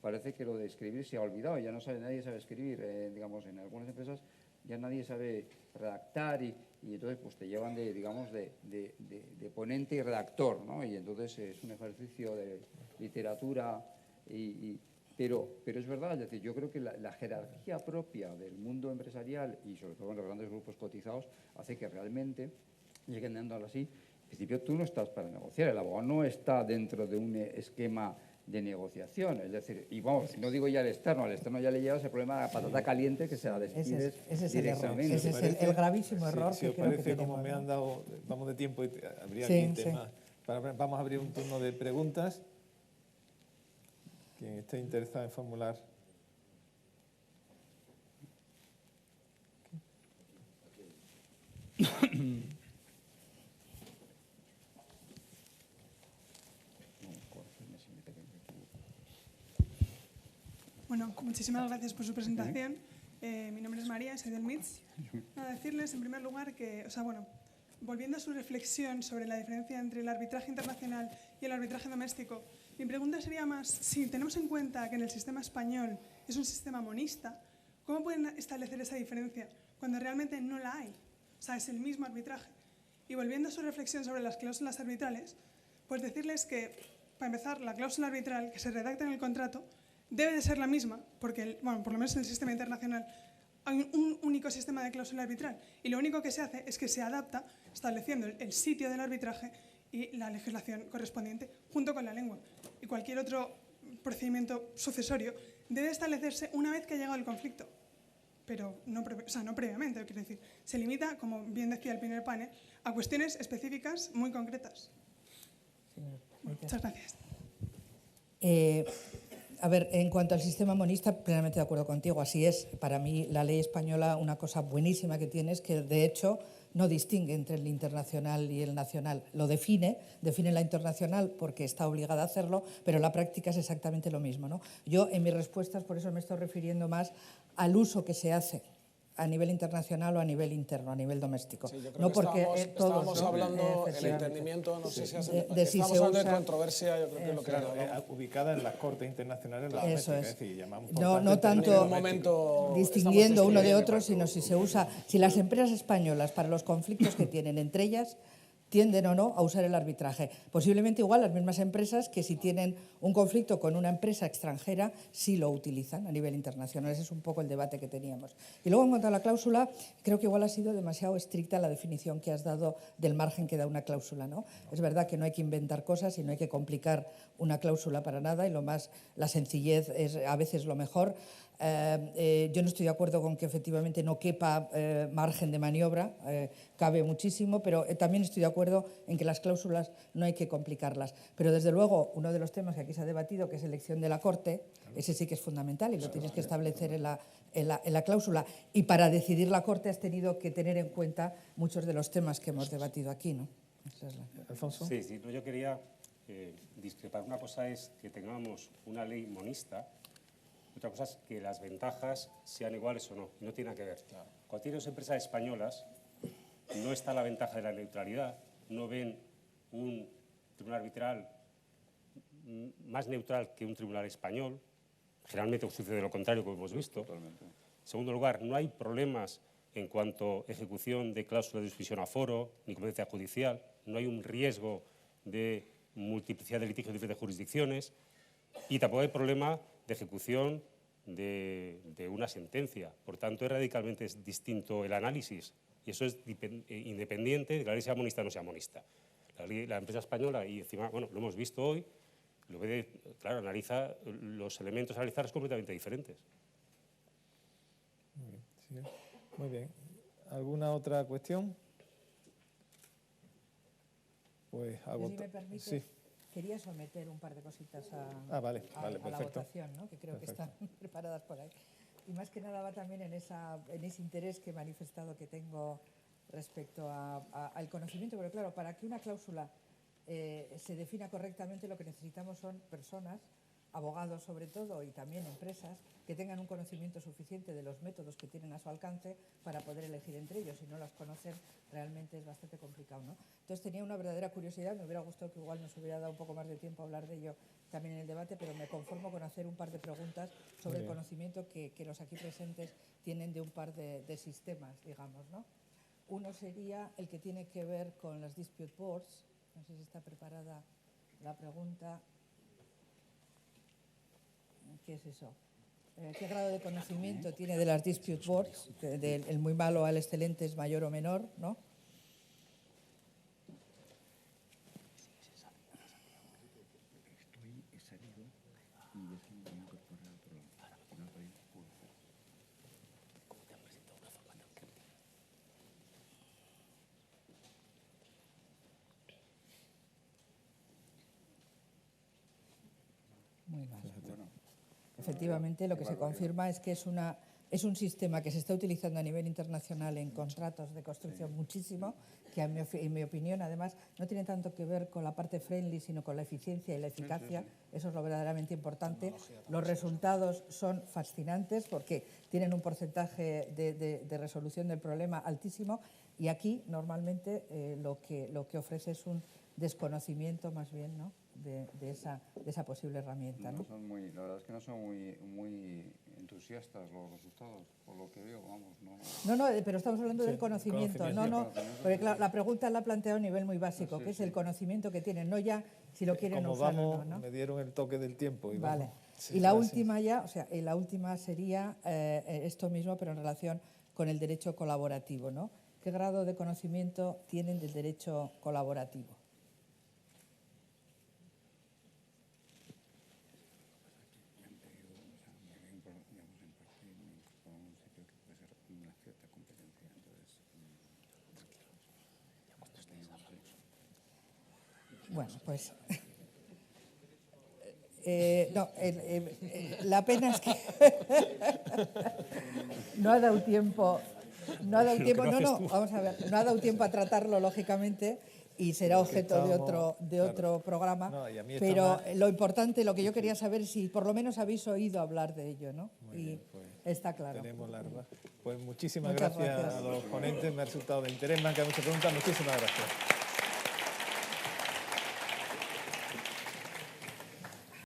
parece que lo de escribir se ha olvidado, ya nadie sabe escribir, en algunas empresas ya nadie sabe redactar y entonces pues te llevan de ponente y redactor, ¿no? Y entonces es un ejercicio de literatura pero es verdad, es decir, yo creo que la jerarquía propia del mundo empresarial y sobre todo en los grandes grupos cotizados hace que realmente lleguen dando así. En principio tú no estás para negociar, el abogado no está dentro de un esquema de negociación, es decir, y vamos, no digo ya al externo ya le llevas el problema de la patata caliente que se la despides ese es el error, directamente. ese es el gravísimo error si que os creo que parece, tenemos, como me ¿no? han dado, vamos de tiempo y habría Sí, aquí sí. temas. Vamos a abrir un turno de preguntas. Quien esté interesado en formular. Bueno, muchísimas gracias por su presentación. Mi nombre es María, soy del MITS. Decirles en primer lugar que, volviendo a su reflexión sobre la diferencia entre el arbitraje internacional y el arbitraje doméstico, mi pregunta sería más, si tenemos en cuenta que en el sistema español es un sistema monista, ¿cómo pueden establecer esa diferencia cuando realmente no la hay? O sea, es el mismo arbitraje. Y volviendo a su reflexión sobre las cláusulas arbitrales, pues decirles que, para empezar, la cláusula arbitral que se redacta en el contrato debe de ser la misma, porque, por lo menos en el sistema internacional hay un único sistema de cláusula arbitral y lo único que se hace es que se adapta estableciendo el sitio del arbitraje y la legislación correspondiente junto con la lengua. Y cualquier otro procedimiento sucesorio debe establecerse una vez que ha llegado el conflicto, pero no previamente, quiero decir. Se limita, como bien decía el primer panel, a cuestiones específicas muy concretas. Muchas gracias. A ver, en cuanto al sistema monista, plenamente de acuerdo contigo, así es. Para mí, la ley española, una cosa buenísima que tiene es que, de hecho, no distingue entre el internacional y el nacional. Lo define la internacional porque está obligada a hacerlo, pero la práctica es exactamente lo mismo, ¿no? Yo, en mis respuestas, por eso me estoy refiriendo más al uso que se hace a nivel internacional o a nivel interno, a nivel doméstico. Sí, yo creo no que porque estábamos ¿no? hablando, el entendimiento, no sé si de si estamos se hablando usa, de controversia, yo creo que lo que... Claro, ubicada en las cortes internacionales, la Eso doméstica, es. decir, llamamos No por tanto en un momento distinguiendo uno de estamos otro, sino si se usa, si las empresas españolas, para los conflictos que tienen entre ellas, tienden o no a usar el arbitraje. Posiblemente igual las mismas empresas que si tienen un conflicto con una empresa extranjera sí lo utilizan a nivel internacional. Ese es un poco el debate que teníamos. Y luego en cuanto a la cláusula, creo que igual ha sido demasiado estricta la definición que has dado del margen que da una cláusula, ¿no? Es verdad que no hay que inventar cosas y no hay que complicar una cláusula para nada y la sencillez es a veces lo mejor. Yo no estoy de acuerdo con que efectivamente no quepa margen de maniobra, cabe muchísimo, pero también estoy de acuerdo en que las cláusulas no hay que complicarlas. Pero desde luego, uno de los temas que aquí se ha debatido, que es elección de la Corte, ese sí que es fundamental y lo tienes que establecer en la cláusula. Y para decidir la Corte has tenido que tener en cuenta muchos de los temas que hemos debatido aquí, ¿no? Alfonso. Sí, sí, no, yo quería discrepar. Una cosa es que tengamos una ley monista, otra cosa es que las ventajas sean iguales o no, y no tiene nada que ver. Cuando tienes empresas españolas, no está la ventaja de la neutralidad, no ven un tribunal arbitral más neutral que un tribunal español, generalmente sucede lo contrario, como hemos visto. Totalmente. En segundo lugar, no hay problemas en cuanto a ejecución de cláusulas de suspensión a foro ni competencia judicial, no hay un riesgo de multiplicidad de litigios de diferentes jurisdicciones y tampoco hay problema de ejecución de una sentencia. Por tanto, es radicalmente distinto el análisis y eso es independiente de que la ley sea monista o no sea monista. La empresa española, y encima, bueno, lo hemos visto hoy, claro, analiza los elementos a analizar completamente diferentes. Muy bien, sí, muy bien. ¿Alguna otra cuestión? Pues Si me permites, sí. quería someter un par de cositas a Vale, la perfecto. votación, ¿no? Que creo Perfecto. que están preparadas por ahí. Y más que nada va también en ese interés que he manifestado que tengo respecto al conocimiento, pero claro, para que una cláusula se defina correctamente lo que necesitamos son personas, abogados sobre todo y también empresas que tengan un conocimiento suficiente de los métodos que tienen a su alcance para poder elegir entre ellos. Si no las conocen, realmente es bastante complicado, ¿no? Entonces tenía una verdadera curiosidad, me hubiera gustado que igual nos hubiera dado un poco más de tiempo a hablar de ello también en el debate, pero me conformo con hacer un par de preguntas sobre el conocimiento que los aquí presentes tienen de un par de sistemas, digamos, ¿no? Uno sería el que tiene que ver con las dispute boards. No sé si está preparada la pregunta. ¿Qué es eso? ¿Qué grado de conocimiento tiene de las dispute boards? El muy malo al excelente es mayor o menor, ¿no? Muy mal. Efectivamente, lo que se confirma es que es un sistema que se está utilizando a nivel internacional en contratos de construcción muchísimo, que en mi opinión, además, no tiene tanto que ver con la parte friendly, sino con la eficiencia y la eficacia. Eso es lo verdaderamente importante. Los resultados son fascinantes porque tienen un porcentaje de resolución del problema altísimo y aquí, normalmente, lo que ofrece es un desconocimiento, más bien, ¿no?, de esa posible herramienta, ¿no? La verdad es que no son muy entusiastas los resultados, por lo que veo, vamos. No, pero estamos hablando del conocimiento. No, porque claro, la pregunta la ha planteado a un nivel muy básico, que es el conocimiento que tienen, no ya si lo quieren usar o no. Me dieron el toque del tiempo. Y vale. Sí, y la última la última sería esto mismo, pero en relación con el derecho colaborativo, ¿no? ¿Qué grado de conocimiento tienen del derecho colaborativo? Bueno, pues la pena es que no ha dado tiempo. No, vamos a ver, no ha dado tiempo a tratarlo, lógicamente, y será objeto de otro programa. Pero lo importante, lo que yo quería saber es si por lo menos habéis oído hablar de ello, ¿no? Y está claro. Tenemos la verdad. Pues muchísimas gracias a los ponentes, me ha resultado de interés, me han quedado muchas preguntas, muchísimas gracias.